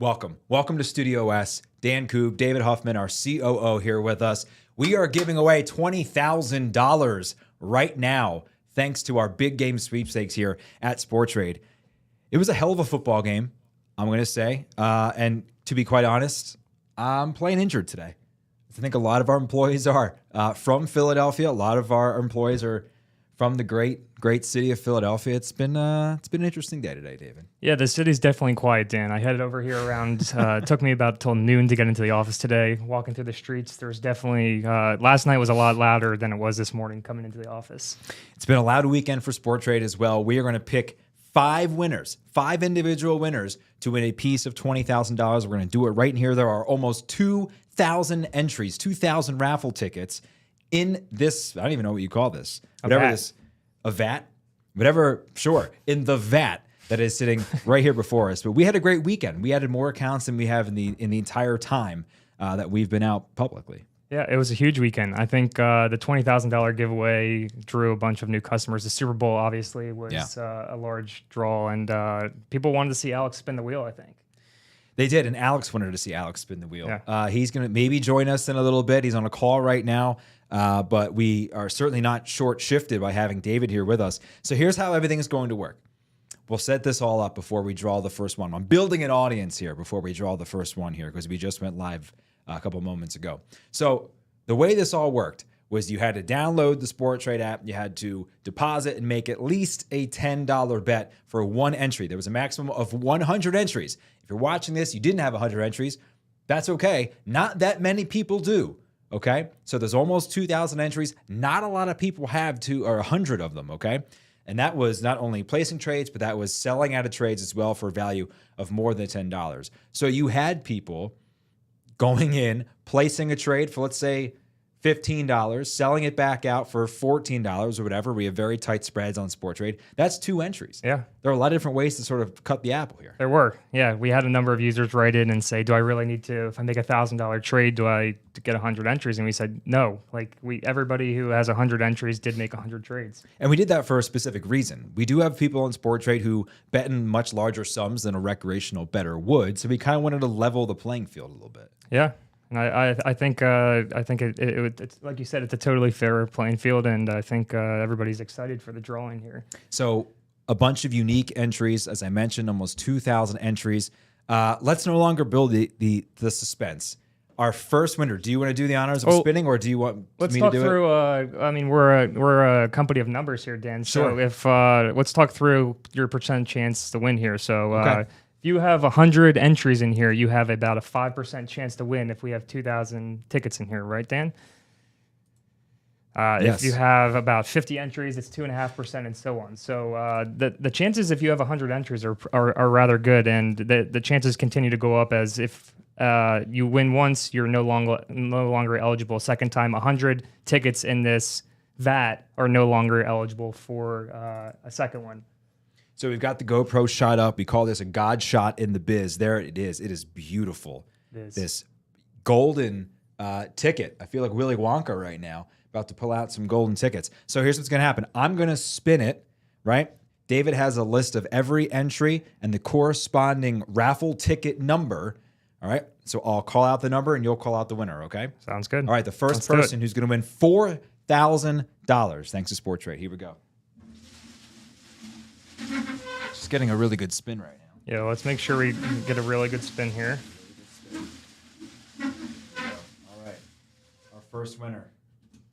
Welcome to Studio S. Dan Koob, David Huffman, our COO here with us. We are giving away $20,000 right now thanks to our Big Game Sweepstakes here at Sporttrade. It was a hell of a football game, I'm going to say. And to be quite honest, I'm playing injured today. I think a lot of our employees are from Philadelphia. A lot of our employees are from the great city of Philadelphia. It's been an interesting day today, David. Yeah, the city's definitely quiet, Dan. I headed over here around, it took me about till noon to get into the office today. Walking through the streets, there was definitely, last night was a lot louder than it was this morning coming into the office. It's been a loud weekend for Sporttrade as well. We are going to pick 5 winners, 5 individual winners to win a piece of $20,000. We're going to do it right in here. There are almost 2,000 entries, 2,000 raffle tickets in this. I don't even know what you call this. A vat? Whatever, sure. In the vat that is sitting right here before us. But we had a great weekend. We added more accounts than we have in the entire time that we've been out publicly. Yeah, it was a huge weekend. I think the $20,000 giveaway drew a bunch of new customers. The Super Bowl obviously was a large draw, and people wanted to see Alex spin the wheel, I think. They did, and Alex wanted to see Alex spin the wheel. Yeah. He's going to maybe join us in a little bit. He's on a call right now, but we are certainly not short-shifted by having David here with us. So here's how everything is going to work. We'll set this all up before we draw the first one. I'm building an audience here before we draw the first one here because we just went live a couple moments ago. So the way this all worked was you had to download the Sporttrade app. You had to deposit and make at least a $10 bet for one entry. There was a maximum of 100 entries. If you're watching this, you didn't have 100 entries. That's okay. Not that many people do, okay? So there's almost 2,000 entries. Not a lot of people have 100 of them, okay? And that was not only placing trades, but that was selling out of trades as well for a value of more than $10. So you had people going in, placing a trade for, let's say, $15, selling it back out for $14 or whatever. We have very tight spreads on Sporttrade. That's 2 entries. Yeah. There are a lot of different ways to sort of cut the apple here. There were. Yeah. We had a number of users write in and say, do I really need to, if I make $1,000 trade, do I get 100 entries? And we said, no. Like everybody who has 100 entries did make 100 trades. And we did that for a specific reason. We do have people on Sporttrade who bet in much larger sums than a recreational bettor would. So we kind of wanted to level the playing field a little bit. Yeah. And I think it's like you said, it's a totally fair playing field, and I think everybody's excited for the drawing here. So a bunch of unique entries, as I mentioned, almost 2,000 entries. Let's no longer build the suspense. Our first winner. Do you want to do the honors of spinning, or do you want me to do it? Let's talk through. I mean, we're a company of numbers here, Dan. So sure. If let's talk through your percent chance to win here. So. Okay. If you have 100 entries in here, you have about a 5% chance to win if we have 2,000 tickets in here, right, Dan? Yes. If you have about 50 entries, it's 2.5% and so on. So the chances if you have 100 entries are rather good, and the chances continue to go up as if you win once, you're no longer eligible. Second time, 100 tickets in this vat are no longer eligible for a second one. So we've got the GoPro shot up. We call this a God shot in the biz. There it is. It is beautiful. This golden ticket. I feel like Willy Wonka right now, about to pull out some golden tickets. So here's what's going to happen. I'm going to spin it, right? David has a list of every entry and the corresponding raffle ticket number, all right? So I'll call out the number and you'll call out the winner, okay? Sounds good. All right, the first person who's going to win $4,000 thanks to Sporttrade. Here we go. Just getting a really good spin right now. Yeah, let's make sure we get a really good spin here. All right, our first winner.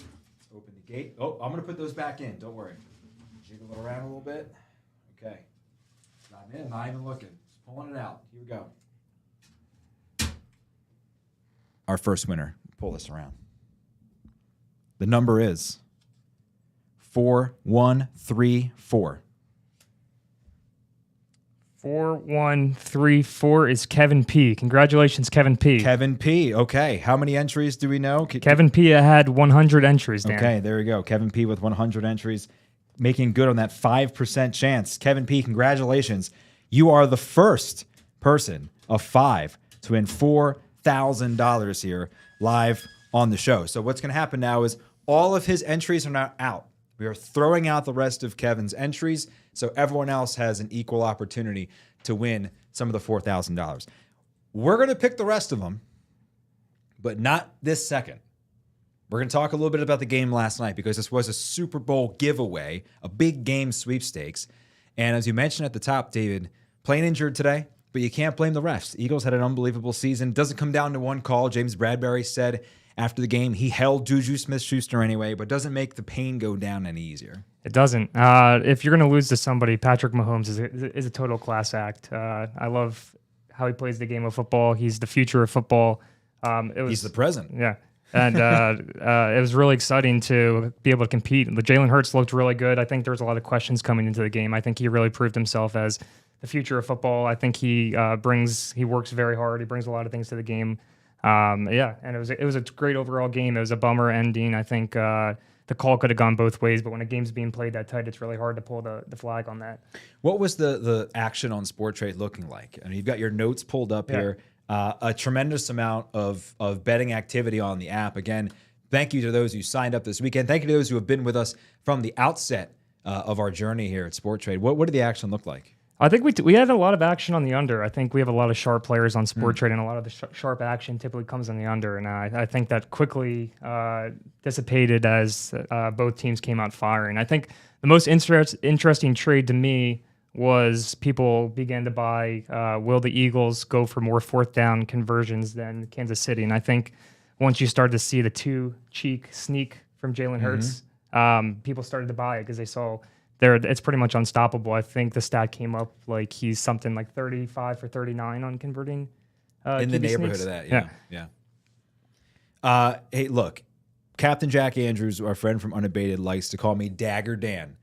Let's open the gate. Oh, I'm going to put those back in. Don't worry. Jiggle it around a little bit. Okay. Not even looking. Just pulling it out. Here we go. Our first winner. Pull this around. The number is 4134. 4134 is Kevin P. Congratulations, Kevin P. Kevin P. Okay. How many entries do we know? Kevin P. had 100 entries, Dan. Okay, there we go. Kevin P. with 100 entries, making good on that 5% chance. Kevin P., congratulations. You are the first person of 5 to win $4,000 here live on the show. So what's going to happen now is all of his entries are now out. We are throwing out the rest of Kevin's entries, so everyone else has an equal opportunity to win some of the $4,000. We're going to pick the rest of them, but not this second. We're going to talk a little bit about the game last night because this was a Super Bowl giveaway, a big game sweepstakes. And as you mentioned at the top, David, playing injured today, but you can't blame the refs. Eagles had an unbelievable season. Doesn't come down to one call. James Bradbury said after the game he held Juju Smith-Schuster anyway, but doesn't make the pain go down any easier. It doesn't. If you're going to lose to somebody, Patrick Mahomes is a total class act. I love how he plays the game of football. He's the future of football. He's the present. Yeah. And it was really exciting to be able to compete. Jalen Hurts looked really good. I think there was a lot of questions coming into the game. I think he really proved himself as the future of football. I think he works very hard. He brings a lot of things to the game. And it was a great overall game. It was a bummer ending. I think the call could have gone both ways, but when a game's being played that tight, it's really hard to pull the flag on that. What was the action on Sporttrade looking like? I mean, you've got your notes pulled up here. A tremendous amount of betting activity on the app. Again, thank you to those who signed up this weekend. Thank you to those who have been with us from the outset of our journey here at Sporttrade. What did the action look like? I think we had a lot of action on the under. I think we have a lot of sharp players on Sporttrade, and a lot of the sharp action typically comes on the under. And I think that quickly dissipated as both teams came out firing. I think the most interesting trade to me was people began to buy, will the Eagles go for more fourth down conversions than Kansas City? And I think once you started to see the two-cheek sneak from Jalen Hurts, people started to buy it because they saw it's pretty much unstoppable. I think the stat came up like he's something like 35 for 39 on converting. In the neighborhood sneaks. of that, yeah. Hey, look, Captain Jack Andrews, our friend from Unabated, likes to call me Dagger Dan.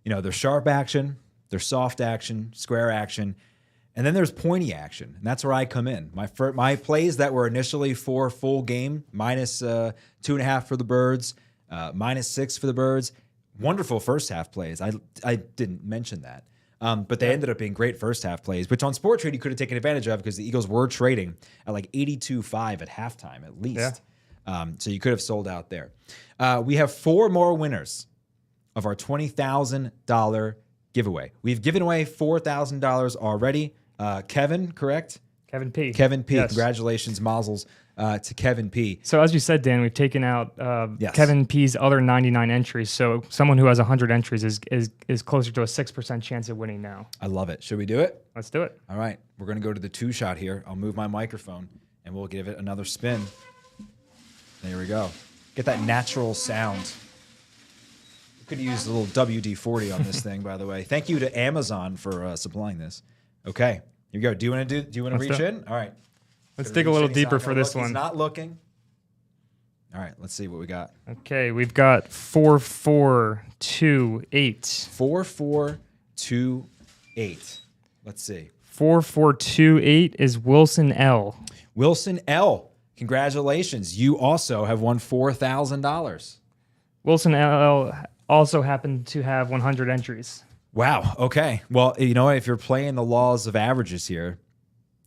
You know, there's sharp action, there's soft action, square action, and then there's pointy action, and that's where I come in. My plays that were initially for full game, minus 2.5 for the Birds, minus 6 for the Birds. Wonderful first half plays. I didn't mention that. But they ended up being great first half plays, which on Sporttrade you could have taken advantage of because the Eagles were trading at like 82-5 at halftime at least. Yeah. So you could have sold out there. We have 4 more winners of our $20,000 giveaway. We've given away $4,000 already. Kevin, correct? Kevin P. Kevin P. Yes. Congratulations, mazzles to Kevin P. So as you said, Dan, we've taken out Kevin P's other 99 entries. So someone who has 100 entries is closer to a 6% chance of winning now. I love it. Should we do it? Let's do it. All right. We're going to go to the 2-shot here. I'll move my microphone, and we'll give it another spin. There we go. Get that natural sound. We could use a little WD-40 on this thing, by the way. Thank you to Amazon for supplying this. Okay. Here we go. Do you want to reach in? All right. Let's dig a little deeper for this one. He's not looking. All right, let's see what we got. Okay, we've got 4428. 4428. Let's see. 4428 is Wilson L. Wilson L. Congratulations. You also have won $4,000. Wilson L. also happened to have 100 entries. Wow. Okay. Well, you know, if you're playing the laws of averages here,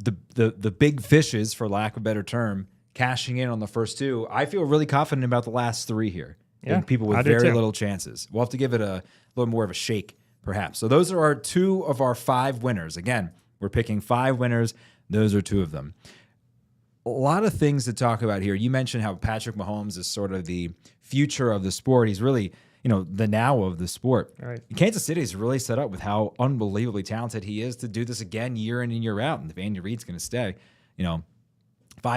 the big fishes, for lack of a better term, cashing in on the first 2, I feel really confident about the last 3 here. Yeah, people with very little chances. We'll have to give it a little more of a shake, perhaps. So those are our 2 of our 5 winners. Again, we're picking 5 winners. Those are 2 of them. A lot of things to talk about here. You mentioned how Patrick Mahomes is sort of the future of the sport. He's really, the now of the sport. Right. Kansas City is really set up with how unbelievably talented he is to do this again year in and year out. And if Andy Reid's going to stay, 5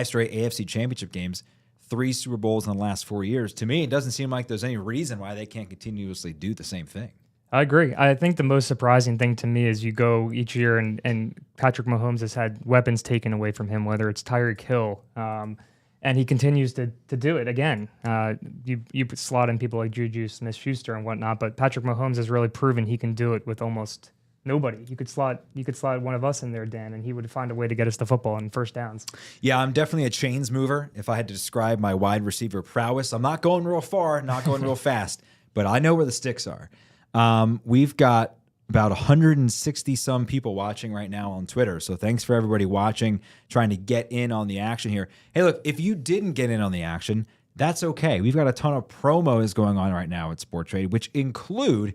straight AFC championship games, 3 Super Bowls in the last 4 years. To me, it doesn't seem like there's any reason why they can't continuously do the same thing. I agree. I think the most surprising thing to me is you go each year and Patrick Mahomes has had weapons taken away from him, whether it's Tyreek Hill, and he continues to do it again. You slot in people like Juju Smith-Schuster and whatnot, but Patrick Mahomes has really proven he can do it with almost nobody. You could slot one of us in there, Dan, and he would find a way to get us the football and first downs. Yeah, I'm definitely a chains mover. If I had to describe my wide receiver prowess, I'm not going real far, not going real fast, but I know where the sticks are. We've got about 160 some people watching right now on Twitter. So thanks for everybody watching, trying to get in on the action here. Hey, look, if you didn't get in on the action, that's okay. We've got a ton of promos going on right now at Sporttrade, which include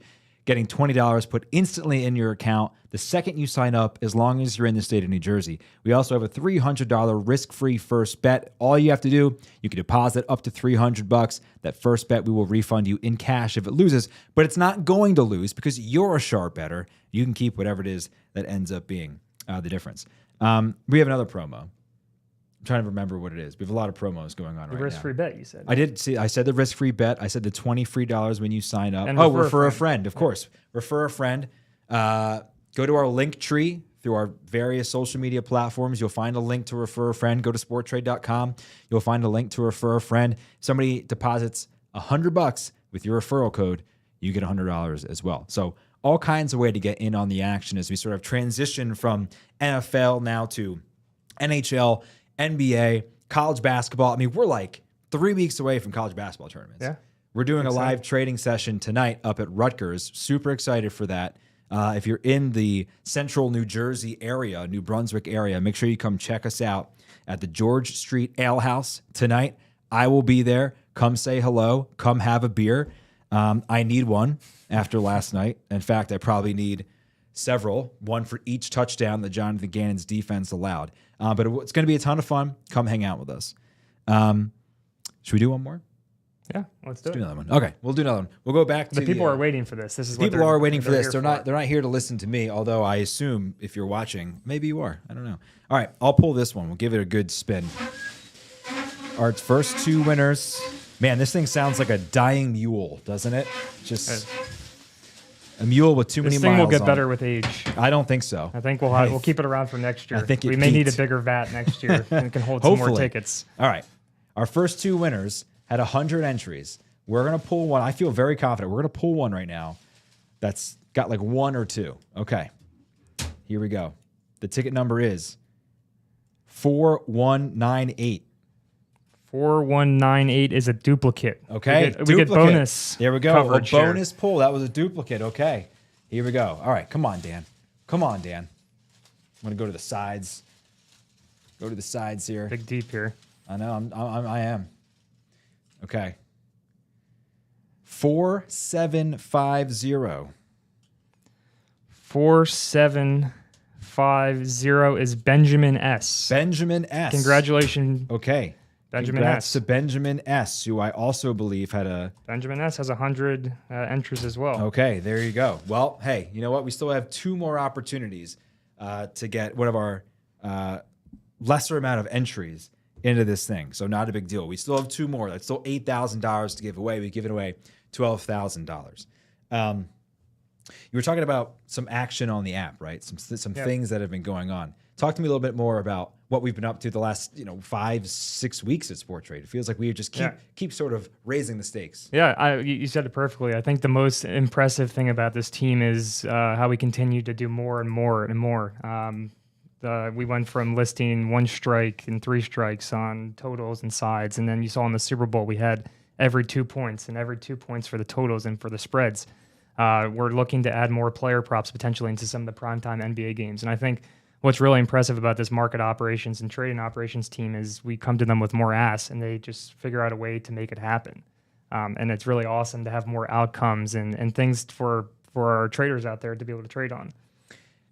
getting $20 put instantly in your account the second you sign up, as long as you're in the state of New Jersey. We also have a $300 risk-free first bet. All you have to do, you can deposit up to $300. That first bet, we will refund you in cash if it loses, but it's not going to lose because you're a sharp bettor. You can keep whatever it is that ends up being the difference. We have another promo. I'm trying to remember what it is. We have a lot of promos going on right now. Risk-free bet, you said. I said the risk-free bet. I said the $20 free when you sign up. And refer a friend, of course. Refer a friend. Go to our link tree through our various social media platforms. You'll find a link to refer a friend. Go to sporttrade.com. You'll find a link to refer a friend. If somebody deposits $100 with your referral code, you get $100 as well. So all kinds of way to get in on the action as we sort of transition from NFL now to NHL, NBA, college basketball. I mean, we're like 3 weeks away from college basketball tournaments. Yeah. We're doing a live trading session tonight up at Rutgers. Super excited for that. If you're in the central New Jersey area, New Brunswick area, make sure you come check us out at the George Street Ale House tonight. I will be there. Come say hello. Come have a beer. I need one after last night. In fact, I probably need several, one for each touchdown that Jonathan Gannon's defense allowed. But it's going to be a ton of fun. Come hang out with us. Should we do one more? Yeah, let's do it. Another one. Okay, we'll do another one. We'll go back to the people are waiting for this. This is people are waiting for this. They're not here to listen to me. Although I assume if you're watching, maybe you are. I don't know. All right, I'll pull this one. We'll give it a good spin. Our first two winners. Man, this thing sounds like a dying mule, doesn't it? Just a mule with too many miles. This thing will get better with age. I don't think so. I think we'll keep it around for next year. I think we may need a bigger vat next year and can hold some more tickets. All right, our first two winners had 100 entries. We're going to pull one. I feel very confident. We're going to pull one right now that's got like one or two. Okay. Here we go. The ticket number is 4198. 4198 is a duplicate. Okay. We get bonus. There we go. A bonus pull. That was a duplicate. Okay. Here we go. All right. Come on, Dan. Come on, Dan. I'm going to go to the sides. Go to the sides here. Dig deep here. I know. I am. Okay. 4750. 4750 is Benjamin S. Benjamin S. Congratulations. Okay. Benjamin Congrats S. to Benjamin S., who I also believe had a... Benjamin S. has 100 entries as well. Okay, there you go. Well, hey, you know what? We still have two more opportunities to get one of our lesser amount of entries into this thing. So not a big deal. We still have two more. That's still $8,000 to give away. We've given away $12,000. You were talking about some action on the app, right? Some things that have been going on. Talk to me a little bit more about what we've been up to the last 5-6 weeks at Sporttrade. It feels like we just keep sort of raising the stakes. Yeah, you said it perfectly. I think the most impressive thing about this team is how we continue to do more and more and more. We went from listing 1 strike and 3 strikes on totals and sides, and then you saw in the Super Bowl we had every 2 points and every 2 points for the totals and for the spreads. We're looking to add more player props potentially into some of the primetime NBA games, and I think what's really impressive about this market operations and trading operations team is we come to them with more ass, and they just figure out a way to make it happen. And it's really awesome to have more outcomes and things for our traders out there to be able to trade on.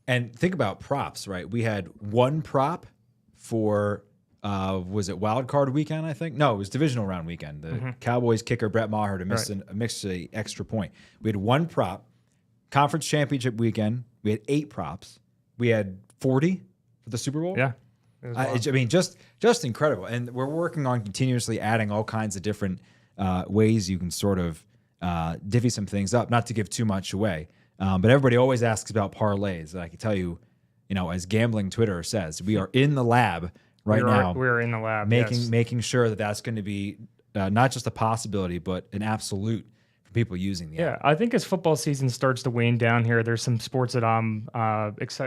And think about props, right? We had 1 prop for, was it wild card weekend, I think? No, it was divisional round weekend. The Cowboys kicker, Brett Maher, to miss an extra point. We had 1 prop. Conference championship weekend, we had 8 props. We had 40 for the Super Bowl. Yeah. I mean, just incredible. And we're working on continuously adding all kinds of different ways you can sort of divvy some things up, not to give too much away. But everybody always asks about parlays. And I can tell you, as gambling Twitter says, we are in the lab now. We're in the lab, making sure that that's going to be not just a possibility, but an absolute for people using the app. I think as football season starts to wane down here, there's some sports that I'm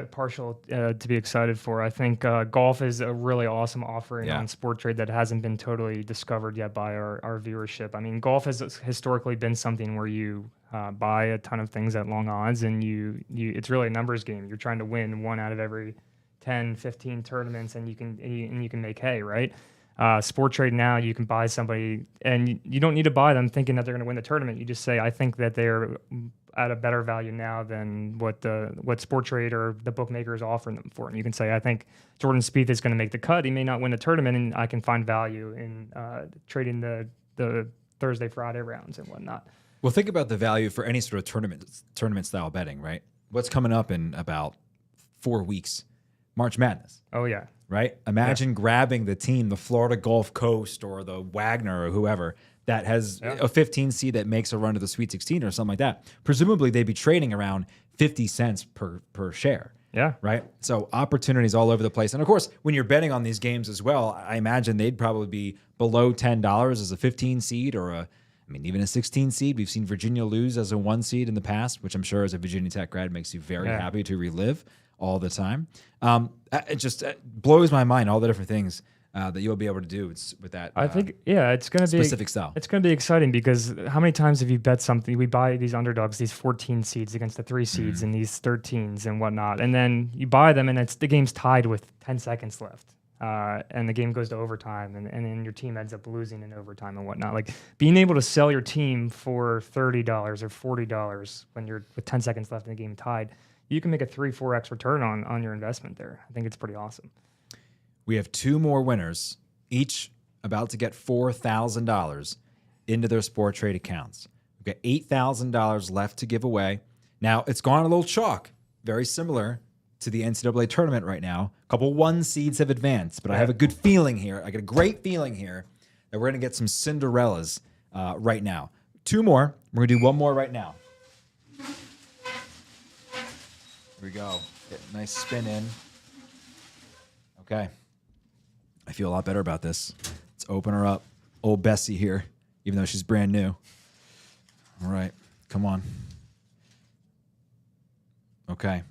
partial to be excited for. I think golf is a really awesome offering on Sporttrade that hasn't been totally discovered yet by our viewership. I mean, golf has historically been something where you buy a ton of things at long odds, and it's really a numbers game. You're trying to win 1 out of every 10, 15 tournaments, and you can make hay, right? Sporttrade now, you can buy somebody, and you don't need to buy them thinking that they're going to win the tournament. You just say, I think that they're at a better value now than what Sporttrade or the bookmaker is offering them for. And you can say, I think Jordan Spieth is going to make the cut. He may not win the tournament, and I can find value in trading the Thursday, Friday rounds and whatnot. Well, think about the value for any sort of tournament style betting, right? What's coming up in about 4 weeks? March Madness. Oh, yeah. Right? Imagine grabbing the team, the Florida Gulf Coast or the Wagner or whoever that has a 15 seed that makes a run to the Sweet 16 or something like that. Presumably, they'd be trading around 50 cents per share. Yeah. Right? So opportunities all over the place. And of course, when you're betting on these games as well, I imagine they'd probably be below $10 as a 15 seed or even a 16 seed. We've seen Virginia lose as a 1 seed in the past, which I'm sure as a Virginia Tech grad makes you very happy to relive all the time. It just blows my mind, all the different things that you'll be able to do with that. I think, it's going to be specific style. It's going to be exciting because how many times have you bet something? We buy these underdogs, these 14 seeds against the 3 seeds and these 13s and whatnot. And then you buy them and the game's tied with 10 seconds left. And the game goes to overtime, and then your team ends up losing in overtime and whatnot. Like being able to sell your team for $30 or $40 when you're with 10 seconds left in the game tied, you can make a 3-4x return on your investment there. I think it's pretty awesome. We have 2 more winners, each about to get $4,000 into their Sporttrade accounts. We've got $8,000 left to give away. Now, it's gone a little chalk, very similar to the NCAA tournament right now. A couple 1 seeds have advanced, but I have a good feeling here. I got a great feeling here that we're going to get some Cinderellas right now. 2 more. We're going to do 1 more right now. Here we go. Get a nice spin in. Okay. I feel a lot better about this. Let's open her up. Old Bessie here, even though she's brand new. All right. Come on. Okay.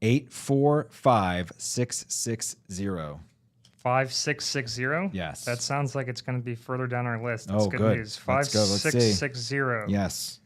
845660. 5660? Yes. That sounds like it's going to be further down our list. That's good good news. Let's go. Let's see. 5660. Yes.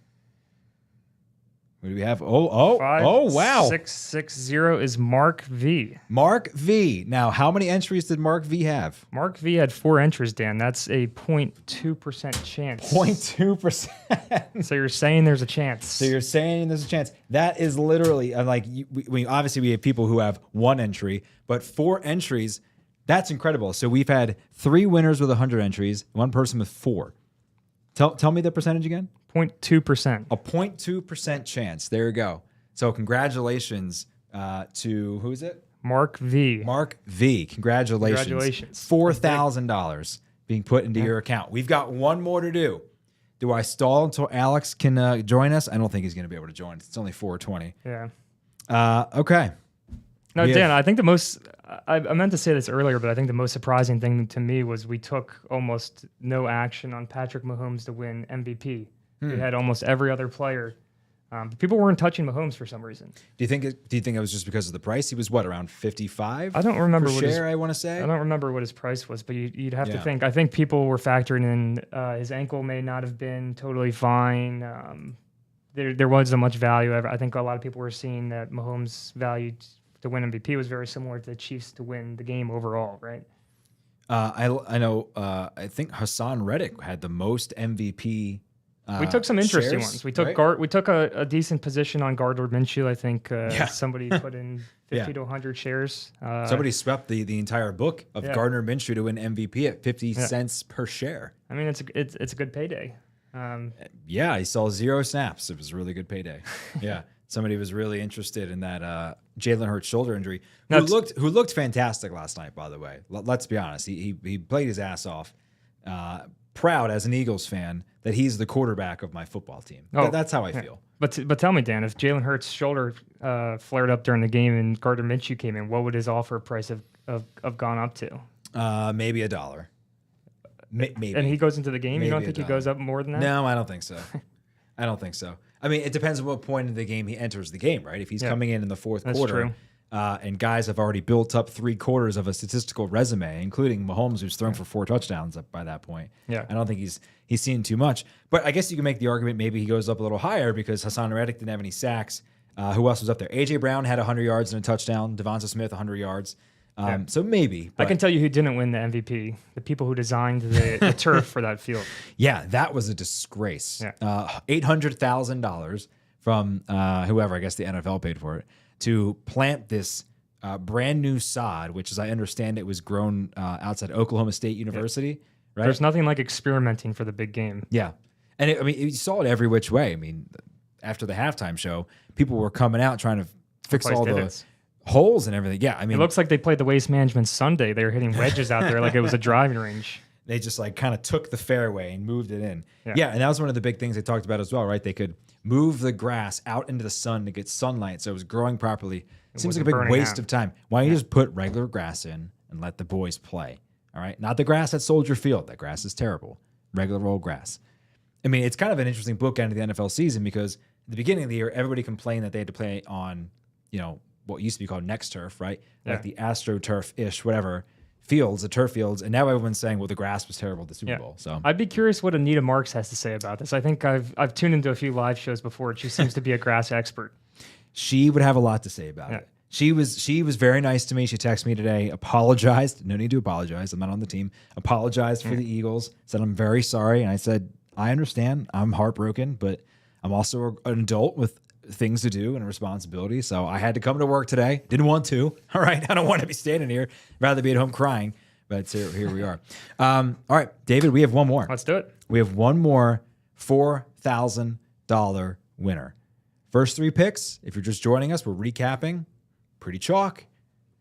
What do we have? Oh, wow. 5660 is Mark V. Mark V. Now, how many entries did Mark V have? Mark V had 4 entries, Dan. That's a 0.2% chance. 0.2%. So you're saying there's a chance. So you're saying there's a chance. That is literally, obviously we have people who have 1 entry, but 4 entries, that's incredible. So we've had 3 winners with 100 entries, 1 person with 4. Tell me the percentage again. 0.2%. A 0.2% chance. There you go. So congratulations to, who is it? Mark V. Mark V. Congratulations. $4,000 being put into your account. We've got 1 more to do. Do I stall until Alex can join us? I don't think he's going to be able to join. It's only 4:20. Yeah. Okay. No, Dan, I think I meant to say this earlier, but I think the most surprising thing to me was we took almost no action on Patrick Mahomes to win MVP. We had almost every other player. But people weren't touching Mahomes for some reason. Do you think it was just because of the price? He was what, around 55? I don't remember what share, I want to say. I don't remember what his price was, but you'd have to think. I think people were factoring in his ankle may not have been totally fine. There wasn't much value. I think a lot of people were seeing that Mahomes' value to win MVP was very similar to the Chiefs to win the game overall, right? I know. I think Hassan Reddick had the most MVP. We took some interesting shares, ones. We took right? We took a decent position on Gardner Minshew. I think somebody put in 50 to 100 shares. Somebody swept the entire book of Gardner Minshew to win MVP at 50 cents per share. I mean, it's a good payday. He saw 0 snaps. It was a really good payday. Yeah. Somebody was really interested in that Jalen Hurts shoulder injury, who looked fantastic last night, by the way. Let's be honest. He played his ass off. Proud as an Eagles fan that he's the quarterback of my football team. That's how I feel. But tell me, Dan, if Jalen Hurts' shoulder flared up during the game and Gardner Minshew came in, what would his offer price have gone up to? Maybe $1. Maybe. And he goes into the game? Maybe you don't think he goes up more than that? No, I don't think so. I don't think so. I mean, it depends on what point in the game he enters the game, right? If he's coming in the fourth quarter, and guys have already built up 3/4 of a statistical resume, including Mahomes, who's thrown for 4 touchdowns by that point. Yeah, I don't think he's seen too much. But I guess you can make the argument maybe he goes up a little higher because Hassan Reddick didn't have any sacks. Who else was up there? A.J. Brown had 100 yards and a touchdown. Devonta Smith, 100 yards. So maybe. I can tell you who didn't win the MVP. The people who designed the turf for that field. Yeah, that was a disgrace. Yeah. $800,000 from whoever, I guess the NFL paid for it, to plant this brand new sod, which, as I understand it, was grown outside Oklahoma State University. Right? There's nothing like experimenting for the big game. Yeah. And you saw it every which way. I mean, after the halftime show, people were coming out trying to fix all the holes and everything. Yeah, I mean, it looks like they played the Waste Management Sunday. They were hitting wedges out there like it was a driving range. They just like kind of took the fairway and moved it in. Yeah, and that was one of the big things they talked about as well, right? They could move the grass out into the sun to get sunlight so it was growing properly. It seems like a big waste of time. Why don't you just put regular grass in and let the boys play? All right, not the grass at Soldier Field. That grass is terrible. Regular old grass. I mean, it's kind of an interesting bookend of the NFL season because at the beginning of the year, everybody complained that they had to play on, what used to be called next turf, right? Like the AstroTurf-ish, whatever, fields, the turf fields. And now everyone's saying, well, the grass was terrible at the Super Bowl. So I'd be curious what Anita Marks has to say about this. I think I've tuned into a few live shows before. She seems to be a grass expert. She would have a lot to say about it. She was very nice to me. She texted me today, apologized. No need to apologize. I'm not on the team. Apologized for the Eagles. Said, I'm very sorry. And I said, I understand. I'm heartbroken, but I'm also an adult with things to do and a responsibility. So I had to come to work today. Didn't want to. All right. I don't want to be standing here. Rather be at home crying. But here we are. All right, David, we have one more. Let's do it. We have one more $4,000 winner. First three picks, if you're just joining us, we're recapping. Pretty chalk.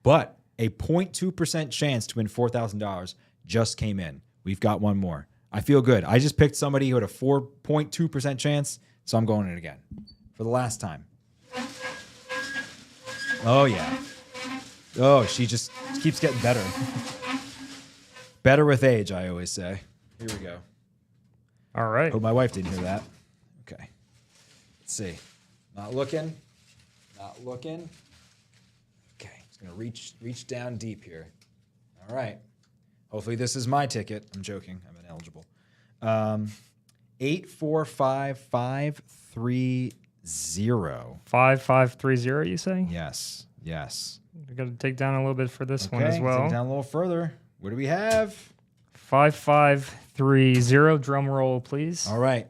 But a 0.2% chance to win $4,000 just came in. We've got one more. I feel good. I just picked somebody who had a 4.2% chance, so I'm going it again for the last time. Oh, yeah. Oh, she just keeps getting better. Better with age, I always say. Here we go. All right. Hope my wife didn't hear that. Okay. Let's see. Not looking. Not looking. Okay. Just going to reach down deep here. All right. Hopefully this is my ticket. I'm joking. I'm ineligible. 845-530. 5530, you say? Yes. We got to take down a little bit for this one as well. Take down a little further. What do we have? 5530. Drum roll, please. All right.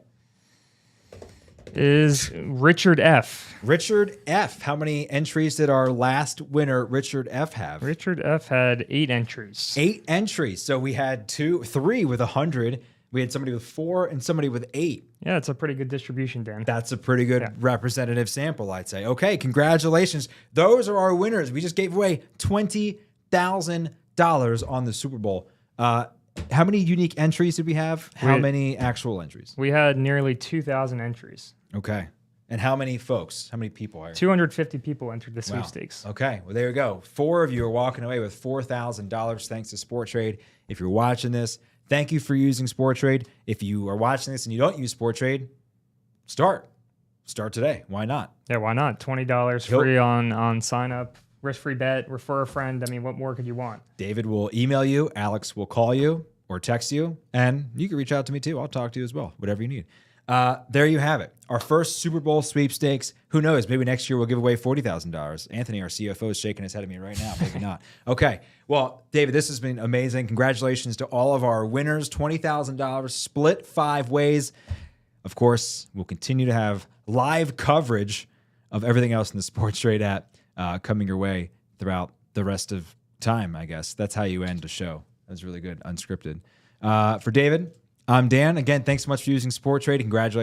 Is Richard F. Richard F. How many entries did our last winner, Richard F., have? Richard F. had 8 entries. 8 entries. So we had 3 with 100. We had somebody with 4 and somebody with 8. Yeah, it's a pretty good distribution, Dan. That's a pretty good representative sample, I'd say. Okay, congratulations. Those are our winners. We just gave away $20,000 on the Super Bowl. How many unique entries did we have? How many actual entries? We had nearly 2,000 entries. Okay. And how many folks? How many people are 250 people entered the sweepstakes. Okay. Well, there you go. 4 of you are walking away with $4,000 thanks to Sporttrade. If you're watching this, thank you for using Sporttrade. If you are watching this and you don't use Sporttrade, start today. Why not? Yeah, why not? $20 free on sign up, risk-free bet, refer a friend. I mean, what more could you want? David will email you, Alex will call you or text you, and you can reach out to me too. I'll talk to you as well, whatever you need. There you have it. Our first Super Bowl sweepstakes. Who knows? Maybe next year we'll give away $40,000. Anthony, our CFO, is shaking his head at me right now. Maybe not. Okay. Well, David, this has been amazing. Congratulations to all of our winners. $20,000 split 5 ways. Of course, we'll continue to have live coverage of everything else in the Sportstrade app coming your way throughout the rest of time, I guess. That's how you end a show. That was really good, unscripted. For David, I'm Dan. Again, thanks so much for using Sporttrade. Congratulations.